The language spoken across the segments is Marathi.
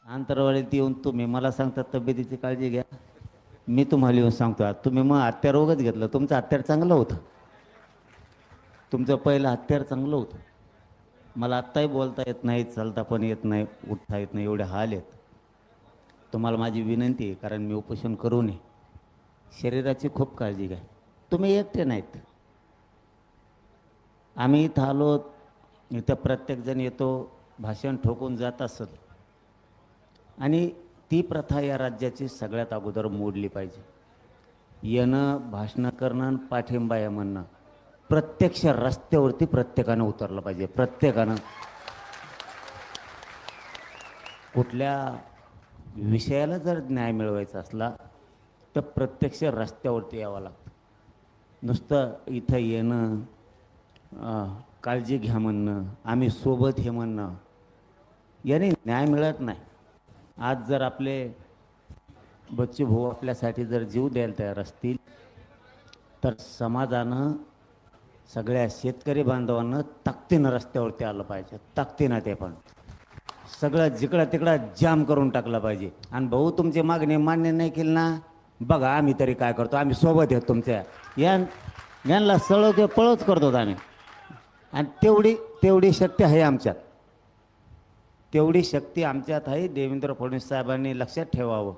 अंतरावळीत येऊन तुम्ही मला सांगता तब्येतीची काळजी घ्या. मी तुम्हाला येऊन सांगतो आज तुम्ही मग हत्यार रोगच घेतलं. तुमचं हत्यार चांगलं होतं. तुमचं पहिलं हत्यार चांगलं होतं. मला आत्ताही बोलता येत नाही, चालता पण येत नाही, उठता येत नाही, एवढे हाल आहेत. तुम्हाला माझी विनंती आहे, कारण मी उपोषण करू नये. शरीराची खूप काळजी घ्या. तुम्ही एकटे नाहीत. आम्ही इथं आलो, इथं प्रत्येकजण येतो, भाषण ठोकून जात असत. आणि ती प्रथा या राज्याची सगळ्यात अगोदर मोडली पाहिजे. येणं, भाषणं करणं आणि पाठिंबा या म्हणणं, प्रत्यक्ष रस्त्यावरती प्रत्येकानं उतरलं पाहिजे. प्रत्येकानं कुठल्या विषयाला जर न्याय मिळवायचा असला तर प्रत्यक्ष रस्त्यावरती यावं लागतं. नुसतं इथं येणं, काळजी घ्या म्हणणं, आम्ही सोबत हे म्हणणं, याने न्याय मिळत नाही. आज जर आपले बच्चू भाऊ आपल्यासाठी जर जीव द्यायला तयार असतील तर समाजानं, सगळ्या शेतकरी बांधवांना ताकदीनं रस्त्यावरती आलं पाहिजे. ताकदीनं ते पण सगळं जिकडं तिकडं जाम करून टाकलं पाहिजे. आणि भाऊ तुमची मागणी मान्य नाही केली ना, बघा आम्ही तरी काय करतो, आम्ही सोबत येतो तुमच्या. यांना सळव पळच करतो आम्ही. आणि तेवढी शक्ती आहे आमच्यात. तेवढी शक्ती आमच्यात आहे. देवेंद्र फडणवीस साहेबांनी लक्षात ठेवावं.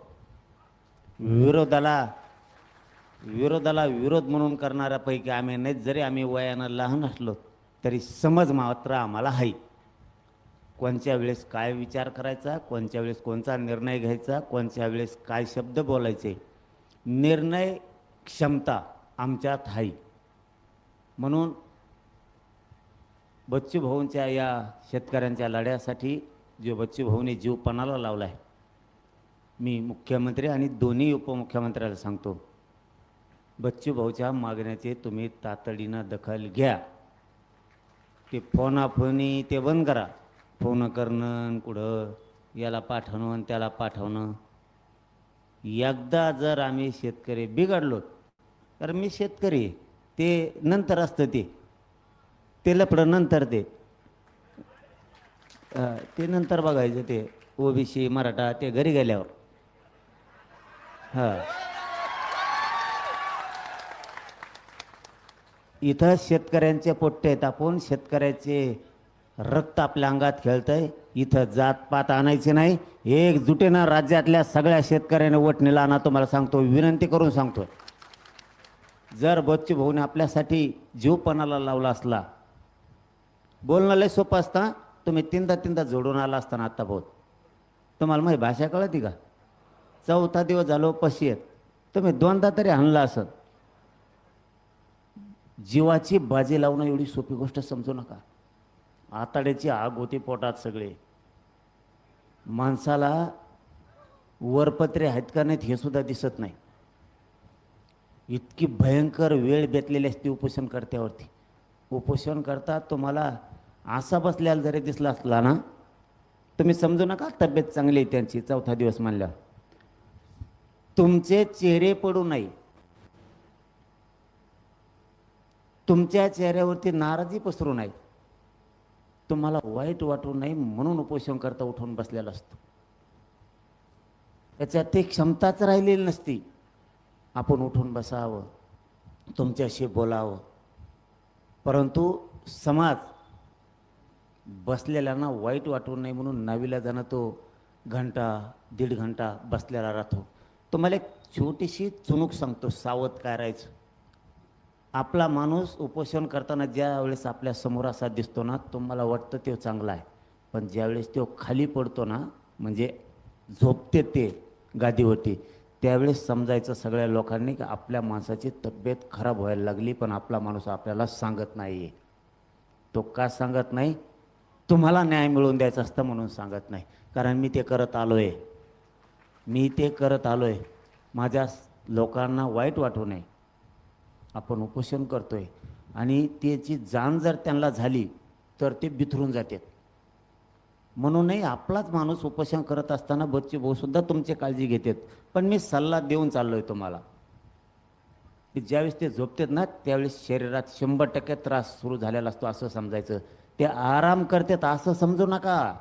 विरोधाला विरोध म्हणून करणाऱ्यापैकी आम्ही नाहीत. जरी आम्ही वयानं लहान असलो तरी समज मात्र आम्हाला आहे. कोणत्या वेळेस काय विचार करायचा, कोणत्या वेळेस कोणता निर्णय घ्यायचा, कोणत्या वेळेस काय शब्द बोलायचे, निर्णय क्षमता आमच्यात आहे. म्हणून बच्चू भाऊंच्या या शेतकऱ्यांच्या लढ्यासाठी जो बच्चू भाऊने जीव पणाला लावला आहे, मी मुख्यमंत्री आणि दोन्ही उपमुख्यमंत्र्याला सांगतो, बच्चू भाऊच्या मागण्याचे तुम्ही तातडीनं दखल घ्या. ते फोनाफोनी ते बंद करा. फोन करणं, कुठं याला पाठवणं आणि त्याला पाठवणं. एकदा जर आम्ही शेतकरी बिघडलो, तर मी शेतकरी, ते नंतर असतं, ते लपडं नंतर, ते नंतर बघायचं. ते ओबीसी मराठा ते घरी गेल्यावर. हां, इथं शेतकऱ्यांचे पोट्टे तापून शेतकऱ्याचे रक्त आपल्या अंगात खेळतंय. इथं जातपात आणायची नाही. एकजुटीनं राज्यातल्या सगळ्या शेतकऱ्याने वटणीला आणा. तुम्हाला सांगतो, विनंती करून सांगतो. जर बच्चू भाऊने आपल्यासाठी जीवपणाला लावला असला, बोलणं लय सोपं असतं. तुम्ही तीनदा जोडून आला असताना आत्ता भाऊ, तुम्हाला माझी भाषा कळती का? चौथा दिवस झालो पशी आहेत, तुम्ही दोनदा तरी हाणला असत. जीवाची बाजी लावणं एवढी सोपी गोष्ट समजू नका. आताड्याची आग होती पोटात. सगळे माणसाला वरपत्रे आहेत का नाहीत हे सुद्धा दिसत नाही. इतकी भयंकर वेळ बेतलेली असते उपोषण करत्यावरती. उपोषण करता तुम्हाला असा बसल्याला जरी दिसला असला ना, तुम्ही समजू नका तब्येत चांगली आहे त्यांची. चौथा दिवस मानल्या तुमचे चेहरे पडू नाही, तुमच्या चेहऱ्यावरती नाराजी पसरू नाही, तुम्हाला वाईट वाटू नये म्हणून उपोषण करता उठून बसलेला असतो. त्याच्यात ती क्षमताच राहिलेली नसती. आपण उठून बसावं, तुमच्याशी बोलावं, परंतु समाज बसलेल्यांना वाईट वाटू नये म्हणून नाविलाजानं तो घंटा दीड घंटा बसलेला राहतो. तुम्हाला एक छोटीशी चुणूक सांगतो, सावध काय राहायचं. आपला माणूस उपोषण करताना ज्या वेळेस आपल्या समोर असा दिसतो ना, तुम्हाला वाटतं तो चांगला आहे, पण ज्यावेळेस तो खाली पडतो ना, म्हणजे झोपते ते गादीवरती, त्यावेळेस समजायचं सगळ्या लोकांनी की आपल्या माणसाची तब्येत खराब व्हायला लागली. पण आपला माणूस आपल्याला सांगत नाही आहे. तो का सांगत नाही? तुम्हाला न्याय मिळवून द्यायचं असतं म्हणून सांगत नाही. कारण मी ते करत आलो आहे. माझ्या लोकांना वाईट वाटू नये. आपण उपोषण करतोय आणि त्याची जाण जर त्यांना झाली तर ते बिथरून जातात. म्हणूनही आपलाच माणूस उपोषण करत असताना बच्चू भाऊ सुद्धा तुमची काळजी घेतात. पण मी सल्ला देऊन चाललोय तुम्हाला की ज्यावेळेस ते झोपतात ना, त्यावेळेस शरीरात 100% त्रास सुरू झालेला असतो असं समजायचं. ते आराम करतात असं समजू नका.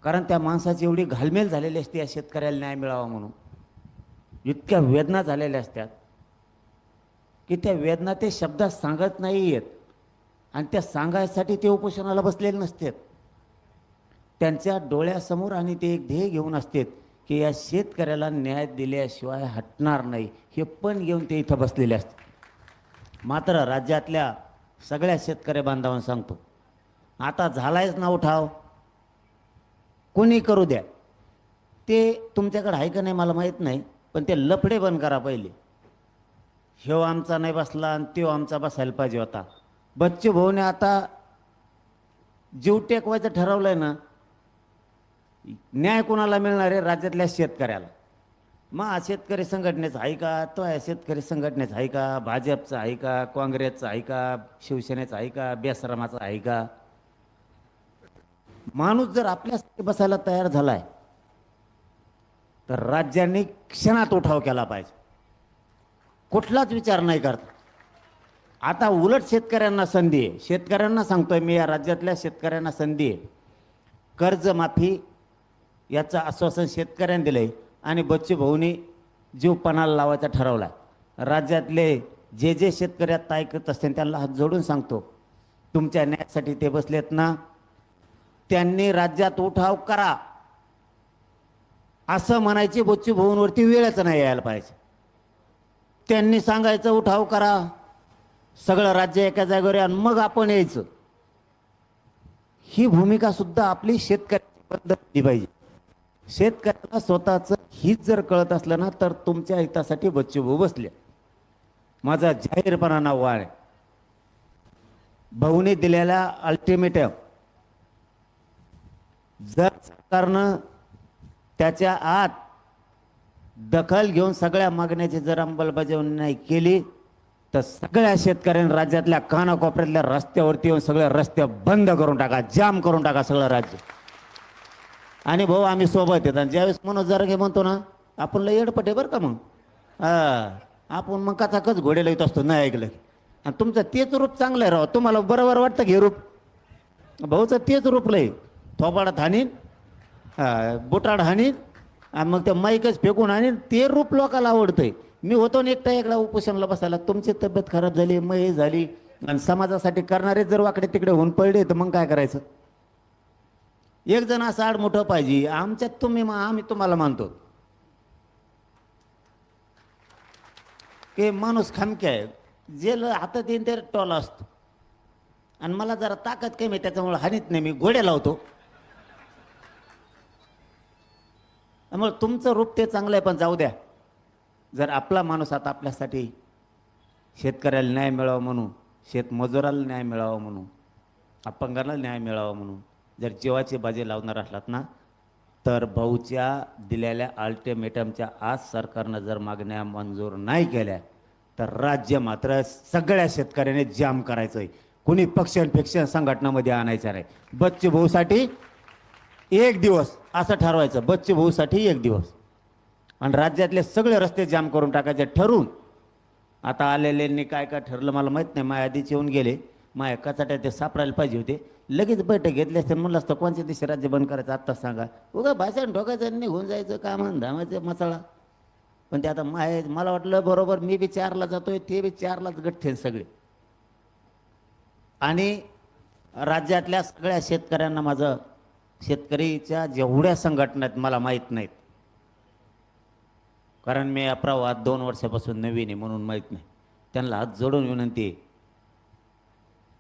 कारण त्या माणसाची एवढी घालमेल झालेली असते या शेतकऱ्याला न्याय मिळावा म्हणून, इतक्या वेदना झालेल्या असतात की त्या वेदना ते शब्दात सांगत नाही आहेत आणि त्या सांगायसाठी ते उपोषणाला बसलेले नसतात. त्यांच्या डोळ्यासमोर आणि ते एक ध्येय घेऊन असतात की या शेतकऱ्याला न्याय दिल्याशिवाय हटणार नाही, हे पण घेऊन ते इथं बसलेले असतात. मात्र राज्यातल्या सगळ्या शेतकरी बांधवांना सांगतो, आता झालायच ना उठाव, कोणी करू द्या, ते तुमच्याकडे आहे का नाही मला माहीत नाही, पण ते लफडे बंद करा पहिले. ह्यो आमचा नाही बसला आणि त्यो आमचा बसायला पाहिजे होता. बच्चू भाऊने आता जीव टेकवायचं ठरवलंय ना, न्याय कोणाला मिळणार आहे? राज्यातल्या शेतकऱ्याला. मग शेतकरी संघटनेचं आहे का, तो आहे शेतकरी संघटनेचं आहे का, भाजपचं आहे का, काँग्रेसचं आहे का, शिवसेनेचं आहे का, बेसरामाचं आहे का? माणूस जर आपल्यासाठी बसायला तयार झालाय तर राज्यांनी क्षणात उठाव केला पाहिजे, कुठलाच विचार नाही करता. आता उलट शेतकऱ्यांना संधी आहे, शेतकऱ्यांना सांगतोय मी, या राज्यातल्या शेतकऱ्यांना संधी आहे. कर्जमाफी याचं आश्वासन शेतकऱ्यांनी दिलंय आणि बच्चू भाऊनी जीव पणाला लावायचा ठरवला. राज्यातले जे जे शेतकरी आता ऐकत असतील त्यांना हात जोडून सांगतो, तुमच्या न्यायासाठी ते बसलेत ना, त्यांनी राज्यात उठाव करा असं म्हणायची बच्चू भाऊंवरती वेळच नाही यायला पाहिजे. त्यांनी सांगायचं उठाव करा, सगळं राज्य एका जागेवर आणि मग आपण यायचं. ही भूमिका सुद्धा आपली शेतकऱ्याची पद्धती पाहिजे. शेतकऱ्याला स्वतःचं हित जर कळत असलं ना तर तुमच्या हितासाठी बच्चू भाऊ बसले. माझा जाहीरपणा नाव आहे, भाऊने दिलेला अल्टिमेटम जर सरकारनं त्याच्या आत दखल घेऊन सगळ्या मागण्याची जर अंमलबजावणी नाही केली तर सगळ्या शेतकऱ्यांनी राज्यातल्या कानाकोपऱ्यातल्या रस्त्यावरती येऊन सगळे रस्ते बंद करून टाका, जाम करून टाका सगळं राज्य. आणि भाऊ आम्ही सोबत येतात. ज्यावेळेस मनोज जरांगे म्हणतो ना, आपण लय येडपटे बरं का, मग आपण मग कचाकच घोडे लिहित असतो नाही ऐकलं. आणि तुमचं तेच रूप चांगलं आहे राव, तुम्हाला बरोबर वाटतं घे रूप. भाऊचं तेच रूप लय, थोबाडात हाणीन, बुटाड हाणीन आणि मग त्या माईकच फेकून आणीन, ते रूप लोकाला आवडतंय. मी होतो ना एकटा एकला उपोषणाला बसायला, तुमची तब्येत खराब झाली, मय झाली आणि समाजासाठी करणारे जर वाकडे तिकडे होऊन पडले तर मग काय करायचं? एक जण असं आडमुठं पाहिजे. आमच्यात तुम्ही, आम्ही तुम्हाला मानतो की माणूस खामक्या आहे, जे हातात येईन ते टोला असतो. आणि मला जरा ताकद कमी, त्याच्यामुळे हानीत नाही, मी घोड्या लावतो. त्यामुळे तुमचं रूप ते चांगलं आहे, पण जाऊ द्या. जर आपला माणूस आता आपल्यासाठी शेतकऱ्याला न्याय मिळावा म्हणून, शेतमजुराला न्याय मिळावा म्हणून, अपंगाला न्याय मिळावा म्हणून जर जीवाची बाजी लावणार असलात ना, तर भाऊच्या दिलेल्या अल्टिमेटमच्या आज सरकारनं जर मागण्या मंजूर नाही केल्या तर राज्य मात्र सगळ्या शेतकऱ्याने जाम करायचं आहे. कुणी पक्षांपेक्षा संघटनामध्ये आणायचं नाही. बच्चू भाऊसाठी एक दिवस असं ठरवायचं, बच्चू भाऊसाठी एक दिवस, आणि राज्यातले सगळे रस्ते जाम करून टाकायचे ठरवून. आता आलेल्यांनी काय काय ठरलं मला माहीत नाही, माझ्या आधीच येऊन गेले, माझ्या कचाट्या ते सापडायला पाहिजे होते. लगेच बैठक घेतली असते, म्हणलं असतं कोणत्या दिवशी राज्य बंद करायचं आत्ताच सांगा, उगा भाषण ठोकायचं निघून जायचं, कामं धामायचं मसाळा. पण ते आता मला वाटलं बरोबर, मी बी 4ला जातोय, ते बी 4लाच गठ्ठे सगळे. आणि राज्यातल्या सगळ्या शेतकऱ्यांना माझं, शेतकरीच्या जेवढ्या संघटना आहेत मला माहीत नाहीत, कारण मी या प्रवाहात 2 वर्षापासून नवीन आहे म्हणून माहीत नाही. त्यांना हात जोडून विनंती आहे,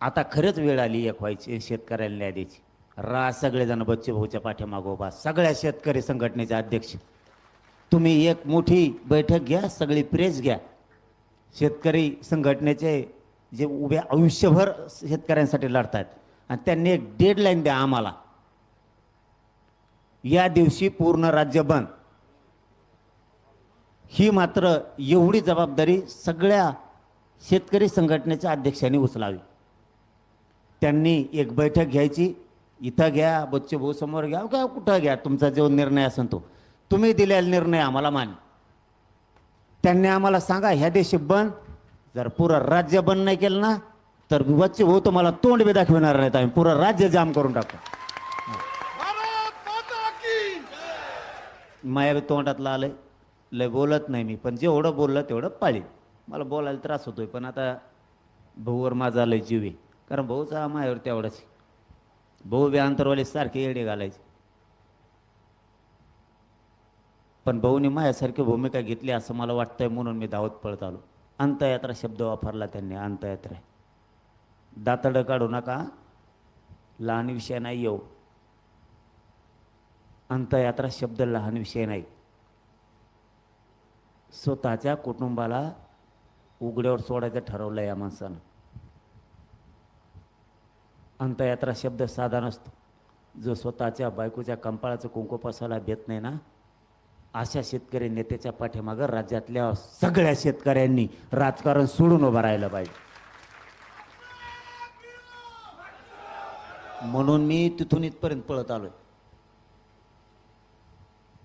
आता खरंच वेळ आली एक व्हायची, शेतकऱ्याला न्याय द्यायची. सगळेजण बच्चू भाऊच्या पाठीमागो उभा, सगळ्या शेतकरी संघटनेचे अध्यक्ष, तुम्ही एक मोठी बैठक घ्या, सगळी प्रेस घ्या. शेतकरी संघटनेचे जे उभ्या आयुष्यभर शेतकऱ्यांसाठी लढतात आणि त्यांनी एक डेडलाईन द्या आम्हाला, या दिवशी पूर्ण राज्य बंद. ही मात्र एवढी जबाबदारी सगळ्या शेतकरी संघटनेच्या अध्यक्षांनी उचलावी. त्यांनी एक बैठक घ्यायची, इथं घ्या, बच्चू भाऊ समोर घ्या, का कुठं घ्या, तुमचा जो निर्णय असेल तो, तुम्ही दिलेला निर्णय आम्हाला मान्य. त्यांनी आम्हाला सांगा ह्या दिवशी बंद, जर पुरं राज्य बंद नाही केलं ना तर बच्चू भाऊ तुम्हाला तोंड बी दाखविणार नाहीत, आम्ही पुरं राज्य जाम करून टाकतो. माया तोंडातलं आलंय, लय बोलत नाही मी, पण जेवढं बोललं तेवढं पाळीन. मला बोलायला त्रास होतोय, पण आता भाऊवर माझा लय जीव आहे, कारण भाऊचा मायावर तेवढाच आहे. भाऊ बी अंतरवाले सारखे येडे घालायचे, पण भाऊने माझ्यासारखी भूमिका घेतली असं मला वाटतंय, म्हणून मी धावत पळत आलो. अंतयात्रा शब्द वापरला त्यांनी, अंतयात्रा. दातडं काढू नका, लहान विषय नाही येऊ. अंतयात्रा शब्द लहान विषय नाही. स्वतःच्या कुटुंबाला उघड्यावर सोडायचं ठरवलं या माणसानं. अंतयात्रा शब्द साधा नसतो. जो स्वतःच्या बायकोच्या कंपाळाचं कुंकू पसायला भेट नाही ना, अशा शेतकरी नेत्याच्या पाठीमागं राज्यातल्या सगळ्या शेतकऱ्यांनी राजकारण सोडून उभं राहिलं पाहिजे. म्हणून मी तिथून इथपर्यंत पळत आलोय.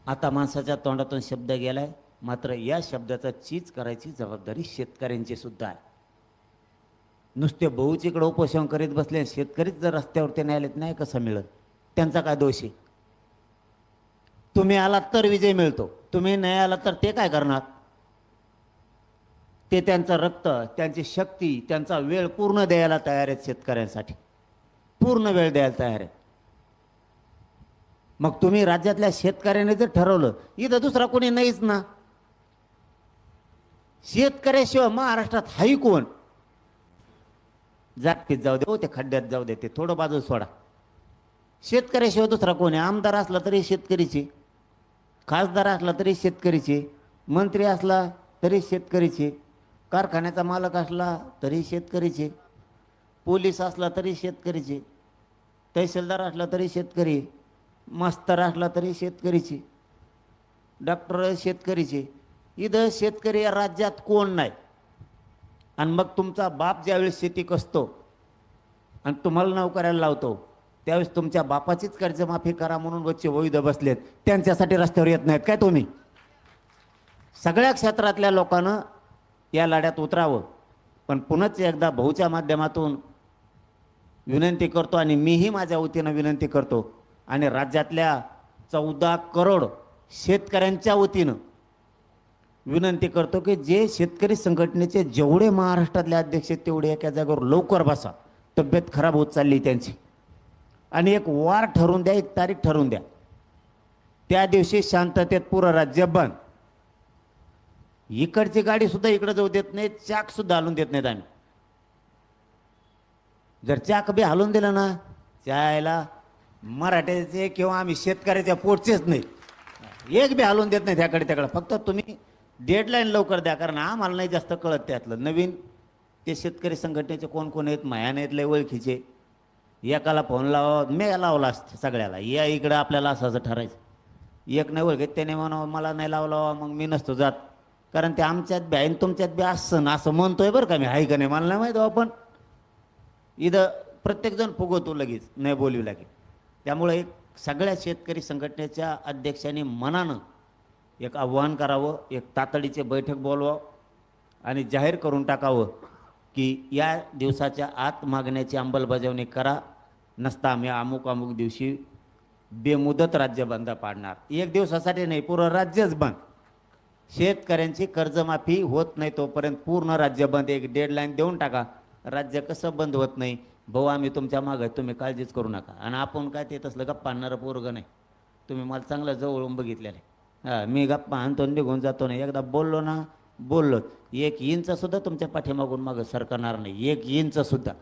आता माणसाच्या तोंडातून शब्द गेलाय, मात्र या शब्दाचा चीज करायची जबाबदारी शेतकऱ्यांची सुद्धा आहे. नुसते भाऊचीकडे उपोषण करीत बसले, शेतकरीच जर रस्त्यावरती नाही आलेत, नाही कसं मिळत? त्यांचा काय दोष आहे? तुम्ही आलात तर विजय मिळतो, तुम्ही नाही आलात तर ते काय करणार? ते त्यांचं रक्त, त्यांची शक्ती, त्यांचा वेळ पूर्ण द्यायला तयार आहेत. शेतकऱ्यांसाठी पूर्ण वेळ द्यायला तयार आहेत. मग तुम्ही राज्यातल्या शेतकऱ्याने जर ठरवलं, इथं दुसरा कोणी नाहीच ना. शेतकऱ्याशिवाय महाराष्ट्रात हाही कोण? जागतीत जाऊ दे, ते खड्ड्यात जाऊ दे, ते थोडं बाजू सोडा. शेतकऱ्याशिवाय दुसरा कोण आहे? आमदार असला तरी शेतकरीचे, खासदार असला तरी शेतकरीचे, मंत्री असला तरी शेतकरीचे, कारखान्याचा मालक असला तरी शेतकरीचे, पोलीस असला तरी शेतकरीचे, तहसीलदार असला तरी शेतकरी, मास्तर असला तरी शेतकरीचे, डॉक्टर शेतकरीचे. इथं शेतकरी या राज्यात कोण नाही. आणि मग तुमचा बाप ज्यावेळेस शेती कसतो आणि तुम्हाला नोकऱ्याला लावतो, त्यावेळेस तुमच्या बापाचीच कर्जमाफी करा म्हणून वच्चे वैध बसलेत, त्यांच्यासाठी रस्त्यावर येत नाहीत काय तुम्ही? सगळ्या क्षेत्रातल्या लोकांना या लढ्यात उतरावं. पण पुन्हाच एकदा भाऊच्या माध्यमातून विनंती करतो, आणि मीही माझ्या वतीनं विनंती करतो, आणि राज्यातल्या 14 करोड शेतकऱ्यांच्या वतीनं विनंती करतो की जे शेतकरी संघटनेचे जेवढे महाराष्ट्रातले अध्यक्ष आहेत तेवढे एका जागेवर लवकर बसा. तब्येत खराब होत चालली त्यांची, आणि एक वार ठरवून द्या, एक तारीख ठरवून द्या. त्या दिवशी शांततेत पुरं राज्य बंद. इकडची गाडी सुद्धा इकडे जाऊ देत नाहीत, चाक सुद्धा हलून देत नाहीत आम्ही. जर चाक बी हलवून दिलं ना, त्याला मराठ्याचे किंवा आम्ही शेतकऱ्याच्या पोटचेच नाही, एक बी हलवून देत नाही त्याकडे त्याकडे. फक्त तुम्ही डेडलाईन लवकर द्या, कारण आम्हाला नाही जास्त कळत त्यातलं. नवीन ते शेतकरी संघटनेचे कोण कोण आहेत, मायाने आहेत लय ओळखीचे, एकाला फोन लावा, मी लावला असतं सगळ्याला, या इकडं आपल्याला असं असं ठरायचं. एक नाही ओळखत त्याने म्हणावं मला नाही लावला, मग मी नसतो जात, कारण ते आमच्यात बी आहे तुमच्यात बी असं ना असं म्हणतोय बरं का मी, आहे का नाही मला नाही माहिती. आपण इथं प्रत्येकजण फुगवतो लगेच, नाही बोलू लागेल. त्यामुळे एक सगळ्या शेतकरी संघटनेच्या अध्यक्षांनी मनानं एक आव्हान करावं, एक तातडीचे बैठक बोलवावं आणि जाहीर करून टाकावं की या दिवसाच्या आत मागण्याची अंमलबजावणी करा, नसता आम्ही अमुक अमुक दिवशी बेमुदत राज्य बंद पाडणार. एक दिवसासाठी नाही, पूर्ण राज्यच बंद. शेतकऱ्यांची कर्जमाफी होत नाही तोपर्यंत पूर्ण राज्य बंद. एक डेडलाईन देऊन टाका. राज्य कसं बंद होत नाही भाऊ, आम्ही तुमच्या मागं, तुम्ही काळजीच करू नका. आणि आपण काय ते तसलं गप्पा आणणारं पोरगं नाही. तुम्ही मला चांगलं जवळून बघितलेलं आहे. हां, मी गप्पा आणतो निघून जातो नाही. एकदा बोललो ना बोललो, 1 इंचसुद्धा तुमच्या पाठीमागून मागं सरकणार नाही, 1 इंचसुद्धा.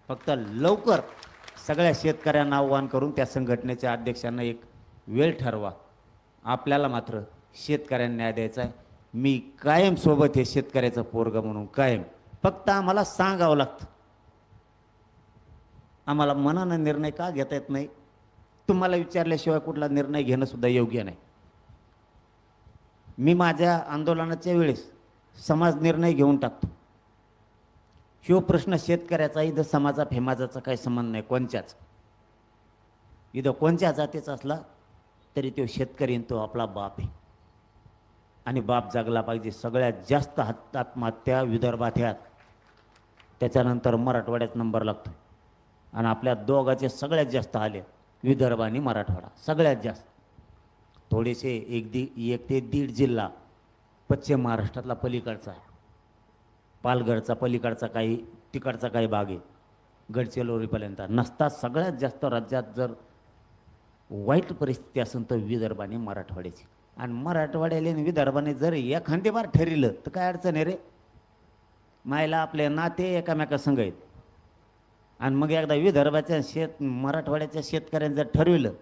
फक्त लवकर सगळ्या शेतकऱ्यांना आव्हान करून त्या संघटनेच्या अध्यक्षांना एक वेळ ठरवा. आपल्याला मात्र शेतकऱ्यांना न्याय द्यायचा आहे. मी कायम सोबत हे शेतकऱ्याचं पोरगं म्हणून कायम. फक्त आम्हाला सांगावं लागतं. आम्हाला मनानं निर्णय का घेता येत नाही? तुम्हाला विचारल्याशिवाय कुठला निर्णय घेणं सुद्धा योग्य नाही. मी माझ्या आंदोलनाच्या वेळेस समाज निर्णय घेऊन टाकतो. ह्यो प्रश्न शेतकऱ्याचा, इथं समाजा फेमाजाचा काही संबंध नाही कोणच्याच. इथं कोणत्या जातीचा असला तरी तो शेतकरी, तो आपला बाप आहे. आणि बाप जागला पाहिजे. सगळ्यात जास्त आत्महत्या विदर्भात ह्यात, त्याच्यानंतर मराठवाड्यात नंबर लागतो. आणि आपल्या दोघाचे सगळ्यात जास्त आले विदर्भ आणि मराठवाडा, सगळ्यात जास्त. थोडेसे एक ते दीड जिल्हा पश्चिम महाराष्ट्रातला पलीकडचा आहे, पालघरचा पलीकडचा काही, तिकडचा काही भाग आहे, गडचिरोलीपर्यंत नसता सगळ्यात जास्त राज्यात जर वाईट परिस्थिती असेल तर विदर्भ आणि मराठवाड्याची. आणि मराठवाड्याला आणि विदर्भाने जर एखादी बार ठरलं तर काय अडचण आहे रे. मायला आपले नाते एकामेकासंग आहेत. आणि मग एकदा विदर्भाच्या मराठवाड्याच्या शेतकऱ्यांनी जर ठरविलं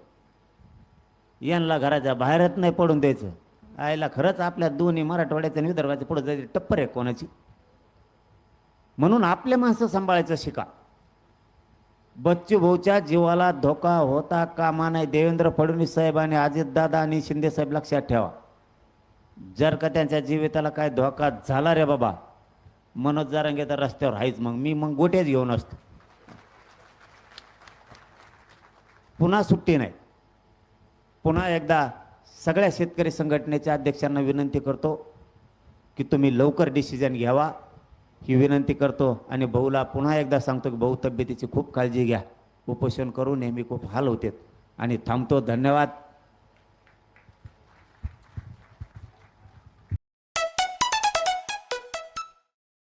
यांना घराच्या बाहेरच नाही पडून द्यायचं, आयला खरंच आपल्या दोन्ही मराठवाड्याच्या आणि विदर्भाच्या पुढे जायची टप्पर आहे कोणाची. म्हणून आपले माणसं सांभाळायचं शिका. बच्चू भाऊच्या जीवाला धोका होता कामा नाही. देवेंद्र फडणवीस साहेब आणि अजितदादा आणि शिंदे साहेब लक्षात ठेवा, जर का त्यांच्या जीविताला काय धोका झाला रे बाबा, मनोज जारंगे तर रस्त्यावर आहेच, मग गोट्याच घेऊन असतो, पुन्हा सुट्टी नाही. पुन्हा एकदा सगळ्या शेतकरी संघटनेच्या अध्यक्षांना विनंती करतो की तुम्ही लवकर डिसिजन घ्यावा, ही विनंती करतो. आणि भाऊला पुन्हा एकदा सांगतो की भाऊ तब्येतीची खूप काळजी घ्या, उपोषण करू नेहमी खूप हाल होते. आणि थांबतो. धन्यवाद.